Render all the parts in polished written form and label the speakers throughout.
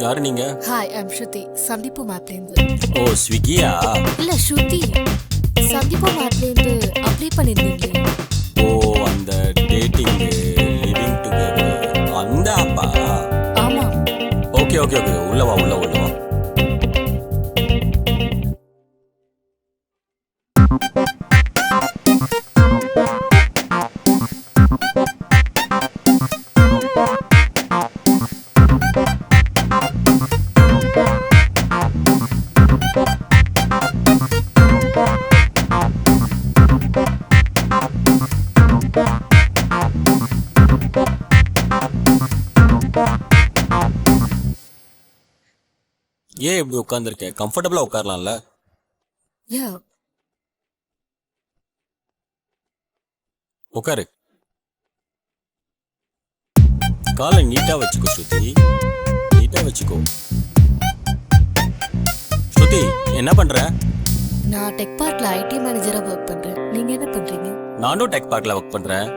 Speaker 1: யாரு நீங்க?
Speaker 2: Hi, I'm ஸ்ருதி. சந்திப்பு மேப்லேருந்து.
Speaker 1: ஓ, ஸ்விக்கியா?
Speaker 2: இல்ல ஸ்ருதி. சந்திப்பு மேப்லேருந்து அப்ளை பண்ணிருந்தீங்களே.
Speaker 1: ஓ, அந்த டேட்டிங் லிவிங் டுகெதர் அந்த ஆப்பா?
Speaker 2: ஆமா.
Speaker 1: ஓகே ஓகே ஓகே, உள்ள வா உள்ள வா. ஏன் இப்படி உட்காந்துருக்கேன்? கம்ஃபர்டபுளா உட்காரலாம்ல?
Speaker 2: யா.
Speaker 1: உட்காரு. காலை நீட்டா வச்சுக்கோ ஸ்ருதி, நீட்டா வச்சுக்கோ. ஸ்ருதி, என்ன பண்ற?
Speaker 2: நான் டெக் பார்க்ல ஐடி மேனேஜரா ஒர்க் பண்றேன். நீங்க என்ன பண்றீங்க?
Speaker 1: நானும் டெக் பார்க்ல ஒர்க் பண்றேன்.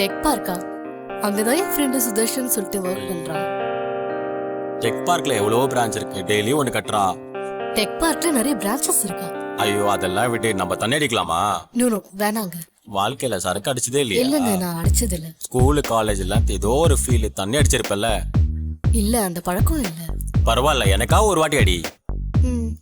Speaker 2: டெக் பார்க்கா? அங்கதான் என் ஃப்ரெண்டு சுதர்ஷன் சொல்லிட்டு ஒர்க் பண்றான்.
Speaker 1: டெக் பார்க்ல எவ்வளவோ பிரான்ச் இருக்கு, டெய்லி ஒன்று கட்டுறான்.
Speaker 2: டெக் பார்க்ல நிறைய பிரான்ச்சஸ் இருக்கா?
Speaker 1: ஐயோ, அதெல்லாம் விட்டு நம்ம தண்ணி அடிக்கலாமா?
Speaker 2: நோ வேணாங்க.
Speaker 1: வாழ்க்கையில சரக்கு அடிச்சதே இல்லையா?
Speaker 2: இல்லங்க, நான் அடிச்சது இல்ல.
Speaker 1: ஸ்கூலு காலேஜ் எல்லாம் ஏதோ ஒரு ஃபீல் தண்ணி அடிச்சிருப்பல.
Speaker 2: இல்ல, அந்த பழக்கம் இல்ல.
Speaker 1: பரவாயில்ல, எனக்கா ஒரு வாட்டி அடி.
Speaker 2: ம்.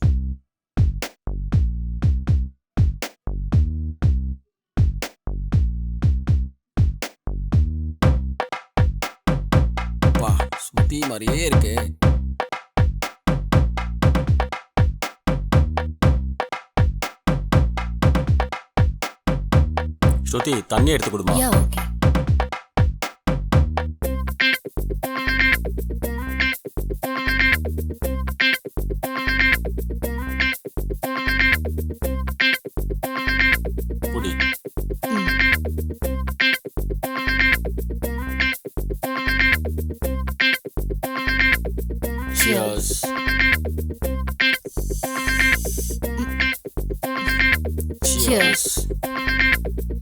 Speaker 1: பா, சுத்தி மாதிரியே இருக்கு. ஸ்ருதி, தண்ணி எடுத்து கொடுமா.
Speaker 2: யா, ஓகே.
Speaker 1: குடி.
Speaker 2: ம்.
Speaker 1: Cheers.
Speaker 2: Cheers.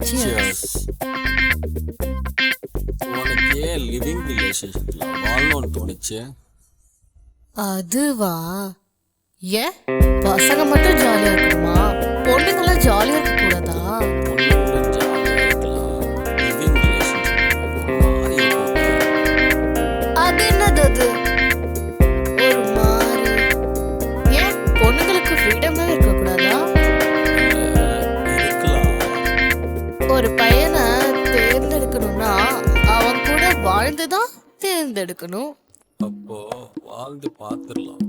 Speaker 1: Cheers. உனக்கு ஏன் லிவிங் ரிலேஷன்ஷிப்ல வாழணும்னு தோணுச்சு?
Speaker 2: அதுவா? ஏன் பசங்க மட்டும் ஜாலியா இருக்கணுமா? பொண்ணுங்கெல்லாம் ஜாலியா இருக்க கூடாதா?
Speaker 1: பொண்ணுங்களும் ஜாலியா இருக்கலாம், லிவிங் ரிலேஷன்ஷிப் ஒரு மாதிரி இருக்கும்.
Speaker 2: அது என்னது அது? ஒரு மாதிரி. ஏன் பொண்ணுங்களுக்கு ஃப்ரீடமே இருக்க கூடாதா?
Speaker 1: இருக்கலாம்.
Speaker 2: ஒரு பையனை தேர்ந்தெடுக்கணும்னா அவன் கூட வாழ்ந்துதான் தேர்ந்தெடுக்கணும்.
Speaker 1: அப்போ வாழ்ந்து பார்த்துடலாம்.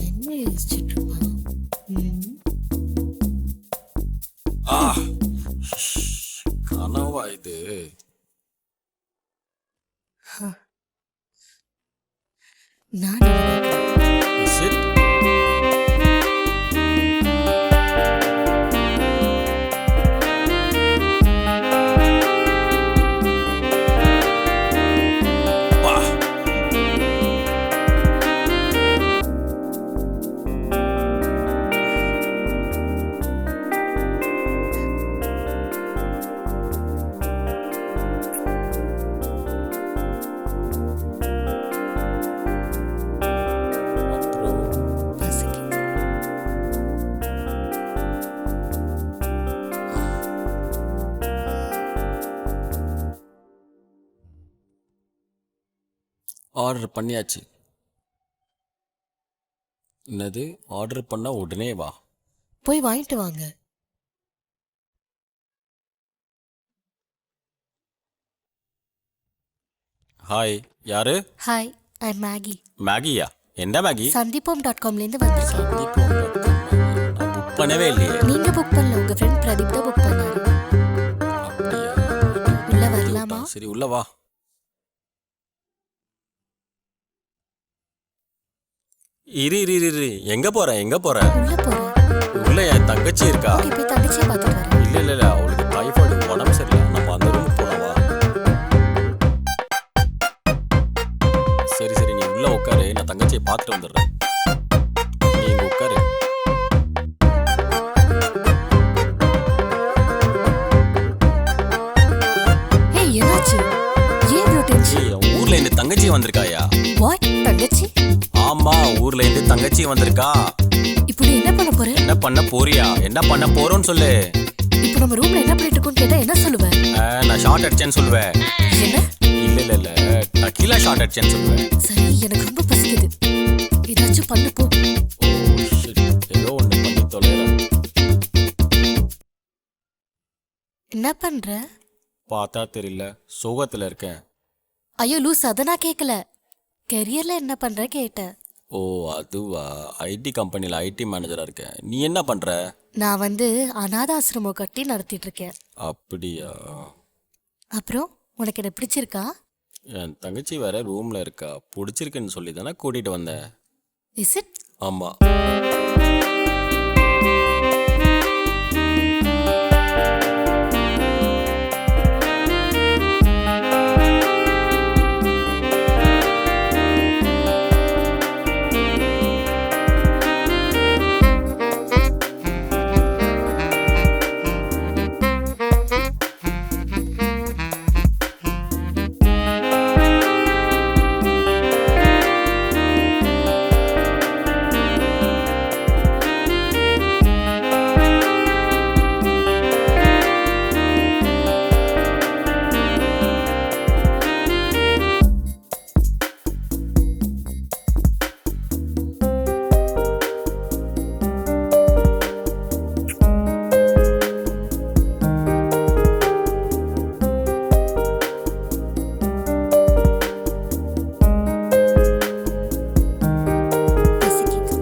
Speaker 2: என்ன யோசிச்சுட்டு இருப்பான்? ம்.
Speaker 1: ஆ, கனவா இது?
Speaker 2: நான் நினைக்கிறேன்.
Speaker 1: Is it? வா. அப்புறம்
Speaker 2: பசிக்குது.
Speaker 1: ஆர்டர் பண்ணியாச்சு. என்னது? ஆர்டர் பண்ணா உடனே வா?
Speaker 2: போய் வாங்கிட்டு வாங்க.
Speaker 1: ஹாய், யாரு?
Speaker 2: ஹாய், ஐ மேகி.
Speaker 1: மேகியா? என்ன மேகி?
Speaker 2: சந்தீபம்.comலேருந்து வந்திருக்கேன்.
Speaker 1: நான் புக் பண்ணவே இல்லையே.
Speaker 2: நீங்க புக் பண்ணல, உங்க ஃப்ரெண்ட் பிரதீப் தான் புக் பண்ணாரு.
Speaker 1: அப்படியா?
Speaker 2: உள்ள வரலாமா?
Speaker 1: சரி, உள்ள வா. இரு இரு இரு இரு. எங்க போற?
Speaker 2: உள்ள போறேன்.
Speaker 1: உள்ள என் தங்கச்சி இருக்கா?
Speaker 2: ஓகே, போய் தங்கச்சியை பார்த்துட்டு வரேன்.
Speaker 1: இல்ல இல்ல இல்ல, அவளுக்கு டைஃபாய்டு, உடம்பு சரியில்லை. நம்ம அந்த ரூமுக்கு போலாம் வா. சரி சரி, நீ உள்ள உட்காரு, நான் தங்கச்சியை பார்த்துட்டு வந்துடுறேன். நீ இங்க உட்காரு.
Speaker 2: ஏய், என்னாச்சு? ஏன் இவ்வளோ டென்ஷன்?
Speaker 1: ஏய், ஊர்ல இருந்து தங்கச்சி வந்திருக்காயா?
Speaker 2: வாட்? தங்கச்சி?
Speaker 1: ஆமா, ஊர்ல இருந்து தங்கச்சி வந்திருக்கா.
Speaker 2: இப்போ நீ என்ன பண்ண போற?
Speaker 1: என்ன பண்ண போறியா? என்ன பண்ண போறோன்னு சொல்லு.
Speaker 2: இப்போ நம்ம ரூம்ல என்ன பண்ணிட்டு இருக்கோம்னு கேட்டா என்ன சொல்லுவேன்?
Speaker 1: நான் ஷார்ட் அடிச்சேன்னு சொல்லுவேன்.
Speaker 2: என்ன?
Speaker 1: இல்ல இல்ல இல்ல, டக்கீலா ஷார்ட் அடிச்சேன்னு சொல்லுவேன்.
Speaker 2: சரி, எனக்கு ரொம்ப பசிக்குது. ஏதாச்சும் பண்ணு போ.
Speaker 1: ஓ ஷிட், ஏதோ ஒண்ணு பண்ணி தொலைறேன்.
Speaker 2: என்ன பண்ற?
Speaker 1: பார்த்தா தெரியல, சோகத்துல இருக்கேன்.
Speaker 2: ஐயோ லூஸ், அத நான் கேட்கல. கெரியர்ல என்ன பண்ற கேட்டேன்.
Speaker 1: ஓ அதுவா, ஐடி கம்பெனியில் ஐடி மேனேஜரா இருக்கேன். நீ என்ன பண்ற?
Speaker 2: நான் அநாத ஆசிரமம் கட்டி நடத்திட்டு இருக்கேன்.
Speaker 1: அப்படியா?
Speaker 2: அப்புறம் உனக்கு என்ன பிடிச்சிருக்கா?
Speaker 1: என் தங்கச்சி வேற ரூம்ல இருக்கா, பிடிச்சிருக்குன்னு சொல்லி தானே கூட்டிட்டு வந்தேன்.
Speaker 2: Is it?
Speaker 1: ஆமா.
Speaker 2: பசிக்குது.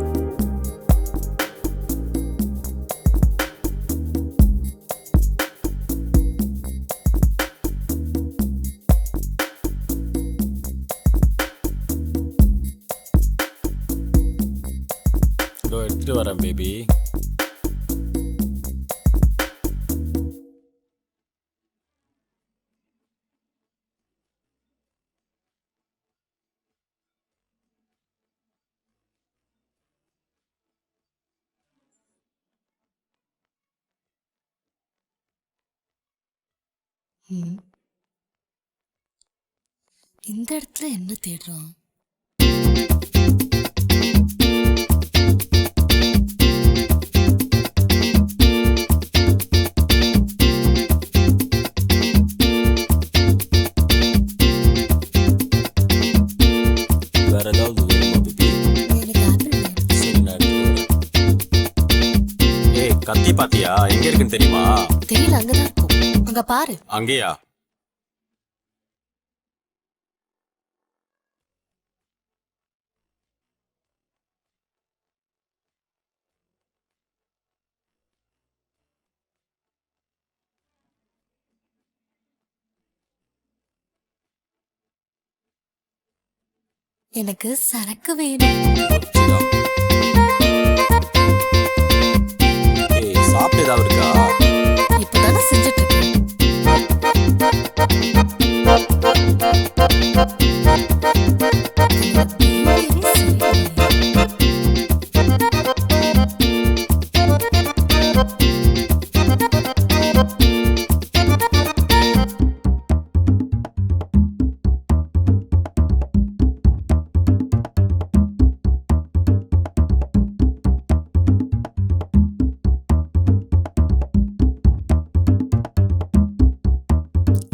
Speaker 1: இதோ எடுத்துட்டு வரேன் பேபி.
Speaker 2: ம். இந்த இடத்துல என்ன தேடுறான்?
Speaker 1: வேற ஏதாவது வேணுமா பேபி?
Speaker 2: எனக்கு ஆப்பிள் வேணும்.
Speaker 1: சரி, நான் எடுத்துட்டு வரேன். ஏய், கத்தி பாத்தியா? எங்க இருக்குன்னு தெரியுமா?
Speaker 2: தெரியல, அங்கதான் இருக்கும். அங்க பாரு.
Speaker 1: அங்கேயா?
Speaker 2: எனக்கு சரக்கு வேணும்.
Speaker 1: வச்சுடா. ஏய், சாப்பிட்டு ஏதாவது இருக்கா?
Speaker 2: இப்பதானே செஞ்சுட்டு இருக்கேன்.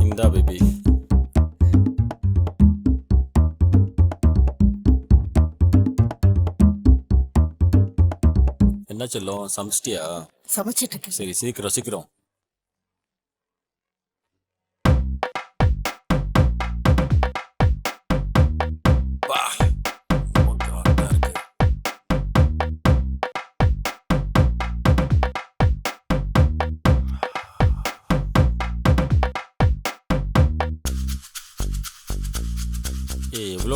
Speaker 1: இந்தா பேபி. என்ன செல்லம், சமைச்சிட்டியா?
Speaker 2: சமைச்சிட்டு இருக்கேன்.
Speaker 1: சரி, சீக்கிரம் சீக்கிரம்.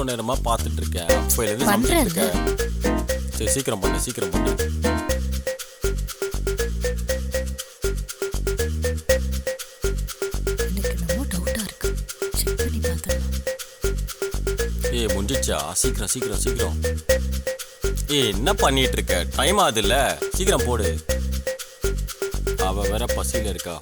Speaker 1: எவ்வளோ நேரமா பார்த்துட்டு இருக்கேன். அப்பையிலேருந்து
Speaker 2: பண்றேன்.
Speaker 1: சமைச்சிட்டு இருக்கேன். சரி சீக்கிரம் பண்ணு, சீக்கிரம் பண்ணு.
Speaker 2: எனக்கு என்னமோ டவுட்டா இருக்கு. செக் பண்ணி பார்த்தேன்.
Speaker 1: ஏய் முடிஞ்சிச்சா? சீக்கிரம் சீக்கிரம் சீக்கிரம். ஏய் என்ன பண்ணிட்டு இருக்க? டைம் ஆகுதுல்ல, சீக்கிரம் போடு. அவ வேற பசியில இருக்கா.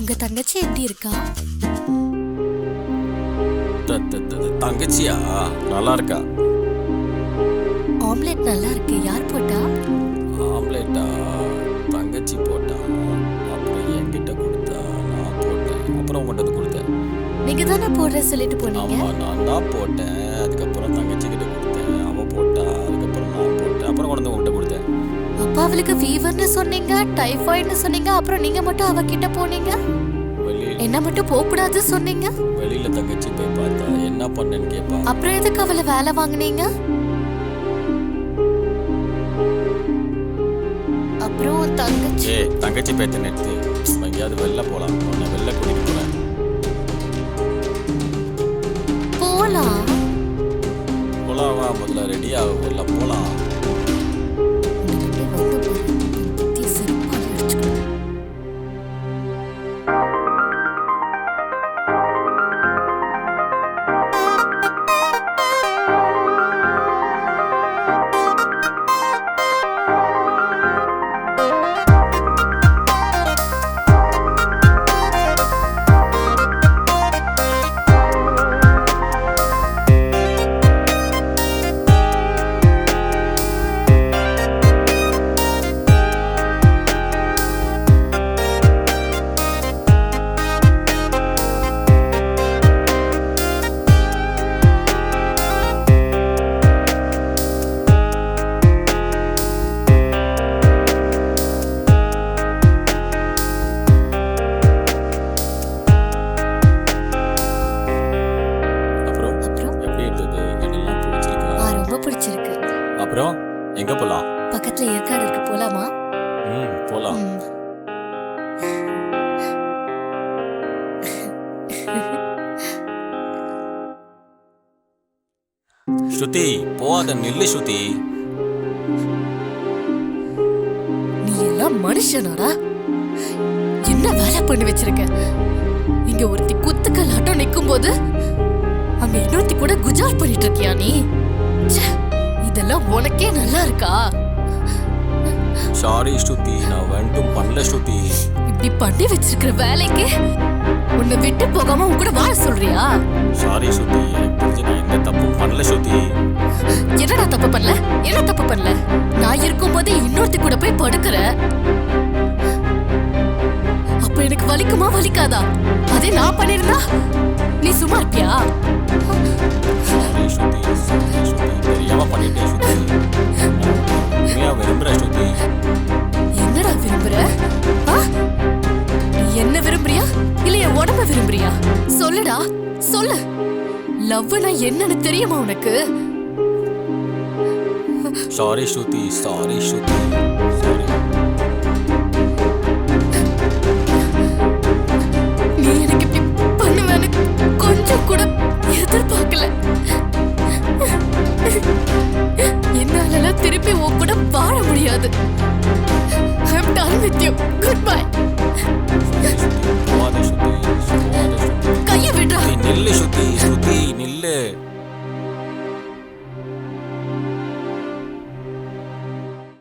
Speaker 2: உங்க தங்கச்சி எப்படி இருக்கா?
Speaker 1: தங்கச்சியா? நல்லா இருக்கா.
Speaker 2: ஆம்லெட் நல்லா இருக்கு. யார் போட்டா?
Speaker 1: ஆம்லேட்டா? தங்கச்சி போட்டா. அப்புறம் என்கிட்ட கொடுத்தா, நான் போட்டேன். அப்புறம் உங்கள்கிட்ட கொடுத்தேன்.
Speaker 2: நீங்க தானே போடுற சொல்லிட்டு போனீங்க.
Speaker 1: ஆமா நான் தான் போட்டேன். அதுக்கப்புறம் தங்கச்சி கிட்ட கொடுத்தேன். அவ போட்டா. அதுக்கப்புறம் நான் போட்டேன். அப்புறம் கொண்டு உங்கள்கிட்ட கொடுத்தேன்.
Speaker 2: அப்பா அவளுக்கு ஃபீவர்னு சொன்னீங்க, டைஃபாய்டுன்னு சொன்னீங்க. அப்புறம் நீங்க மட்டும் அவகிட்ட போனீங்க. என்ன மட்டும் போக கூடாது சொன்னீங்க.
Speaker 1: வெளியில தங்கச்சி போய் பார்த்தா என்ன பண்ணேன்னு கேட்பா.
Speaker 2: அப்புறம் எதுக்கு அவளை வேலை வாங்குனீங்க? அப்புறம் தங்கச்சி
Speaker 1: தங்கச்சி பேத்த நிறுத்து. எங்கேயாவது வெளில போலாம். உன்னை வெளில கூட்டிட்டு போறேன்.
Speaker 2: போலாம்.
Speaker 1: போலாம் வா, முதல்ல ரெடி ஆகும். வெளில போலாம். அப்புறம் எங்க போலாம்?
Speaker 2: பக்கத்துல ஏற்காடு இருக்கு, போலாமா?
Speaker 1: போலாம். ஸ்ருதி போகாத, நில்லு ஸ்ருதி.
Speaker 2: நீ எல்லாம் மனுஷனாடா? என்ன வேலை பண்ணி வச்சிருக்க? இங்க ஒருத்தி குத்துக்கல்லாட்டம் நிக்கும் போது அங்க இன்னொருத்தி கூட குஜால் பண்ணிட்டு இருக்கியா நீ? இதெல்லாம் உனக்கே நல்லா இருக்கா?
Speaker 1: சாரி ஸ்ருதி, நான் வேண்டும் பண்ணல ஸ்ருதி.
Speaker 2: இப்படி பண்ணி வச்சிருக்கிற வேலைக்கு உன்னை விட்டு போகாம உன் கூட வாழ சொல்றியா?
Speaker 1: சாரி ஸ்ருதி, எனக்கு தெரிஞ்சு நான் எந்த தப்பும் பண்ணல ஸ்ருதி.
Speaker 2: என்னடா தப்பு பண்ணல? என்ன தப்பு பண்ணல? நான் இருக்கும் போதே இன்னொருத்தி கூட போய் படுக்கிற. அப்ப எனக்கு வலிக்குமா வலிக்காதா? அதே நான் பண்ணிருந்தா நீ சும்மா இருப்பியா?
Speaker 1: சாரி ஸ்ருதி, சாரி ஸ்ருதி, தெரியாம பண்ணிட்டேன் ஸ்ருதி. உண்மையா விரும்புற ஸ்ருதி.
Speaker 2: என்னடா விரும்புற? என்ன விரும்புறியா இல்ல என் உடம்ப விரும்புறியா? சொல்லுடா, சொல்லு. லவ்னா என்னன்னு தெரியுமா உனக்கு?
Speaker 1: சாரி ஸ்ருதி, சாரி ஸ்ருதி, சாரி.
Speaker 2: நீ எனக்கு